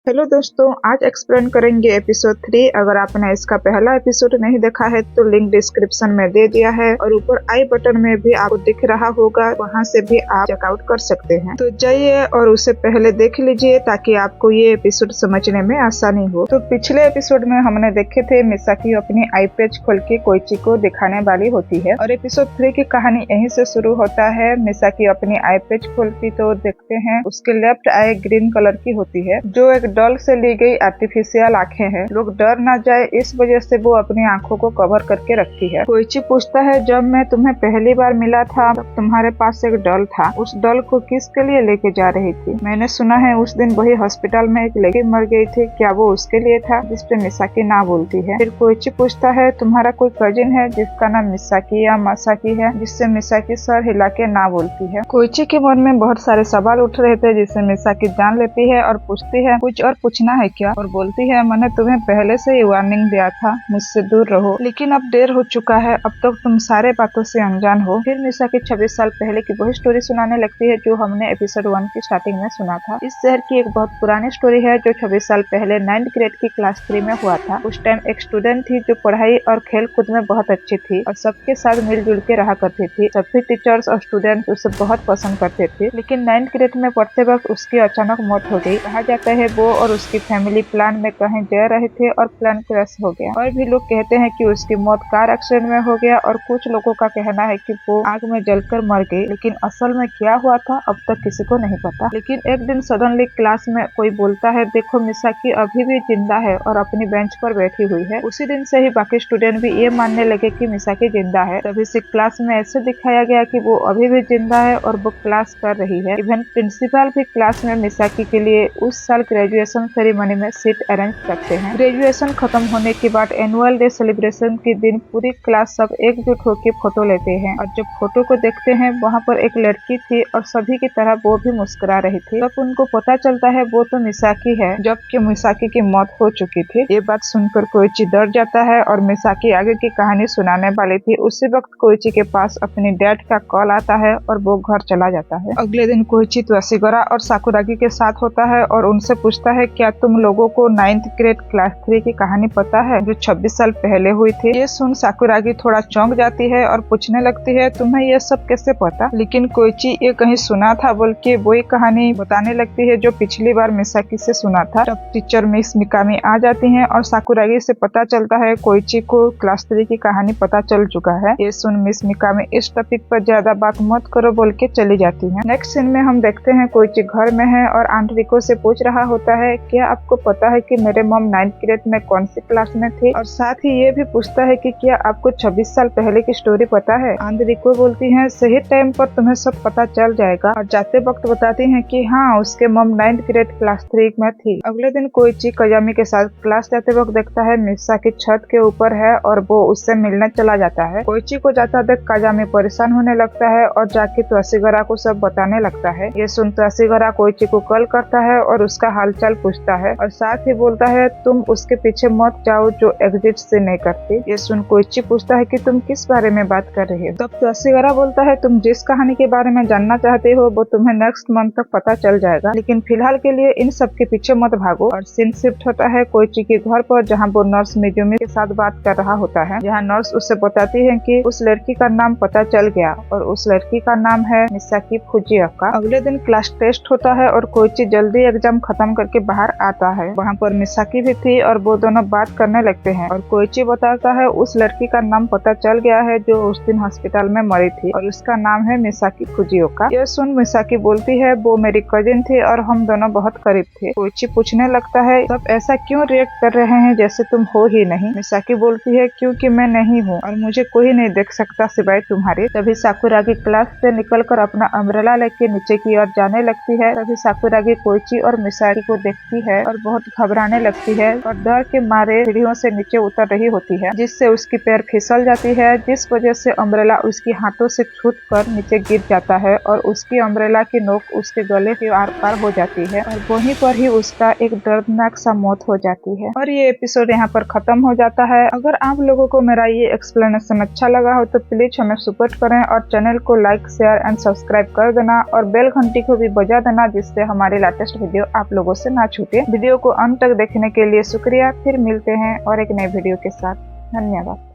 Hello दोस्तों, आज explain करेंगे एपिसोड 3। अगर आपने इसका पहला एपिसोड नहीं देखा है तो लिंक डिस्क्रिप्शन में दे दिया है और ऊपर आई बटन में भी आपको दिख रहा होगा, वहां से भी आप चेकआउट कर सकते हैं। तो जाइए और उसे पहले देख लीजिए ताकि आपको ये एपिसोड समझने में आसानी हो। तो पिछले एपिसोड में हमने देखे थे मिसाकी अपनी आई पेज खोल के कोइची को दिखाने वाली होती है और एपिसोड 3 की कहानी यहीं से शुरू होता है। मिसाकी अपनी आई पेज खोलती तो देखते हैं उसके लेफ्ट आई ग्रीन कलर की होती है, जो एक डॉल से ली गई आर्टिफिशियल आंखें हैं। लोग डर ना जाए इस वजह से वो अपनी आंखों को कवर करके रखती है। कोइची पूछता है, जब मैं तुम्हें पहली बार मिला था तब तुम्हारे पास एक डॉल था, उस डॉल को किसके लिए लेके जा रही थी? मैंने सुना है उस दिन वही हॉस्पिटल में एक लड़की मर गई थी, क्या वो उसके लिए था? जिस पे मिसाकी ना बोलती है। फिर कोइची पूछता है, तुम्हारा कोई कजिन है जिसका नाम मिसाकी या मासाकी है? जिससे मिसाकी सर हिला के ना बोलती है। कोइची के मन में बहुत सारे सवाल उठ रहे थे जिससे मिसाकी जान लेती है और पूछती है, कुछ और पूछना है क्या? और बोलती है, मैंने तुम्हें पहले से ही वार्निंग दिया था, मुझसे दूर रहो, लेकिन अब देर हो चुका है, अब तक तुम सारे बातों से अनजान हो। फिर मिसाकी 26 साल पहले की वही स्टोरी सुनाने लगती है जो हमने एपिसोड 1 की स्टार्टिंग में सुना था। इस शहर की एक बहुत पुरानी स्टोरी है जो 26 साल पहले 9th ग्रेड की क्लास 3 में हुआ था। उस टाइम एक स्टूडेंट थी जो पढ़ाई और खेल कूद में बहुत अच्छी थी और सबके साथ मिलजुल के रहा करती थी। सभी टीचर्स और स्टूडेंट्स उसे बहुत पसंद करते थे, लेकिन 9th ग्रेड में पढ़ते वक्त उसकी अचानक मौत हो गई। कहा जाता है वो और उसकी फैमिली प्लान में कहीं जा रहे थे और प्लान क्रैश हो गया। और भी लोग कहते हैं कि उसकी मौत कार एक्सीडेंट में हो गया और कुछ लोगों का कहना है कि वो आग में जलकर मर गई, लेकिन असल में क्या हुआ था अब तक किसी को नहीं पता। लेकिन एक दिन सडनली क्लास में कोई बोलता है, देखो मिसाकी अभी भी जिंदा है और अपनी बेंच पर बैठी हुई है। उसी दिन से ही बाकी स्टूडेंट भी ये मानने लगे कि मिसाकी जिंदा है। तभी से क्लास में ऐसे दिखाया गया कि वो अभी भी जिंदा है और वो क्लास कर रही है। इवन प्रिंसिपल भी क्लास में मिसाकी के लिए उस साल ग्रेजुएशन सेरेमनी में सीट अरेंज करते हैं। ग्रेजुएशन खत्म होने के बाद एनुअल डे सेलिब्रेशन के दिन पूरी क्लास सब एकजुट होकर फोटो लेते हैं और जब फोटो को देखते हैं वहाँ पर एक लड़की थी और सभी की तरह वो भी मुस्कुरा रही थी। तब उनको पता चलता है वो तो मिसाकी है, जबकि मिसाकी की मौत हो चुकी थी। ये बात सुनकर कोइची डर जाता है और मिसाकी आगे की कहानी सुनाने वाली थी। उसी वक्त कोइची के पास अपनी डैड का कॉल आता है और वो घर चला जाता है। अगले दिन कोइची त्वाशिगोरा और साकुरागी के साथ होता है और उनसे पूछता है, क्या तुम लोगों को 9th ग्रेड क्लास 3 की कहानी पता है जो 26 साल पहले हुई थी? ये सुन साकुरागी थोड़ा चौंक जाती है और पूछने लगती है, तुम्हें ये सब कैसे पता? लेकिन कोइची ये कहीं सुना था बोल के वही कहानी बताने लगती है जो पिछली बार मिसाकी से सुना था। तब टीचर मिस मिकामी आ जाती है और साकुरागी से पता चलता है कोइची को क्लास 3 की कहानी पता चल चुका है। ये सुन मिस मिकामी इस टॉपिक पर ज्यादा बात मत करो बोल के चली जाती है। नेक्स्ट सीन में हम देखते हैं कोइची घर में है और आंट रिको से पूछ रहा होता है, क्या आपको पता है कि मेरे मॉम 9th ग्रेड में कौन सी क्लास में थी? और साथ ही ये भी पूछता है कि क्या आपको 26 साल पहले की स्टोरी पता है? आंट रिको बोलती है, सही टाइम पर तुम्हें सब पता चल जाएगा और जाते वक्त बताती है कि हाँ, उसके मॉम 9th ग्रेड क्लास 3 में थी। अगले दिन कोइची काजामी के साथ क्लास जाते वक्त देखता है मिसाकी छत के ऊपर है और वो उससे मिलने चला जाता है। कोइची को जाता देख काजामी परेशान होने लगता है और जाके त्वाशिगोरा को सब बताने लगता है। ये सुन त्वाशिगोरा कोइची को कॉल करता है और उसका हालचाल पूछता है और साथ ही बोलता है, तुम उसके पीछे मत जाओ जो एग्जिट से नहीं करती। ये सुन कोइची पूछता है कि तुम किस बारे में बात कर रही हो? तब त्वाशिगोरा बोलता है, तुम जिस कहानी के बारे में जानना चाहते हो वो तुम्हें नेक्स्ट मंथ तक पता चल जाएगा, लेकिन फिलहाल के लिए इन सब के पीछे मत भागो। और सीन शिफ्ट होता है कोइची के घर पर जहाँ वो नर्स मिजुमी के साथ बात कर रहा होता है, जहाँ नर्स उससे बताती है कि उस लड़की का नाम पता चल गया और उस लड़की का नाम है मिसाकी फुजिओका। अगले दिन क्लास टेस्ट होता है और कोइची जल्दी एग्जाम खत्म करके बाहर आता है। वहाँ पर मिसाकी भी थी और वो दोनों बात करने लगते हैं और कोइची बताता है उस लड़की का नाम पता चल गया है जो उस दिन हॉस्पिटल में मरी थी और उसका नाम है मिसाकी फुजिओका। यह सुन मिसाकी बोलती है, वो मेरी कजिन थी और हम दोनों बहुत करीब थे। कोइची पूछने लगता है, तब ऐसा क्यों रिएक्ट कर रहे हैं जैसे तुम हो ही नहीं? मिसाकी बोलती है, क्योंकि मैं नहीं हूँ और मुझे कोई नहीं देख सकता सिवाय तुम्हारे। तभी साकुरागी क्लास से निकलकर अपना अम्ब्रेला लेके नीचे की ओर जाने लगती है। तभी साकुरागी कोइची और मिसाकी को देखती है और बहुत घबराने लगती है और डर के मारे सीढ़ियों से नीचे उतर रही होती है, जिससे उसकी पैर फिसल जाती है, जिस वजह से अम्ब्रेला उसकी हाथों से छूटकर नीचे गिर जाता है और उसकी अम्ब्रेला की नोक उसके गले के आर पार हो जाती है और वहीं पर ही उसका एक दर्दनाक सा मौत हो जाती है। और ये एपिसोड यहाँ पर खत्म हो जाता है। अगर आप लोगों को मेरा ये एक्सप्लेनेशन अच्छा लगा हो तो प्लीज हमें सपोर्ट करें और चैनल को लाइक, शेयर एंड सब्सक्राइब कर देना और बेल घंटी को भी बजा देना, जिससे हमारी लेटेस्ट वीडियो आप लोगों से से ना छूटे। वीडियो को अंत तक देखने के लिए शुक्रिया। फिर मिलते हैं और एक नए वीडियो के साथ। धन्यवाद।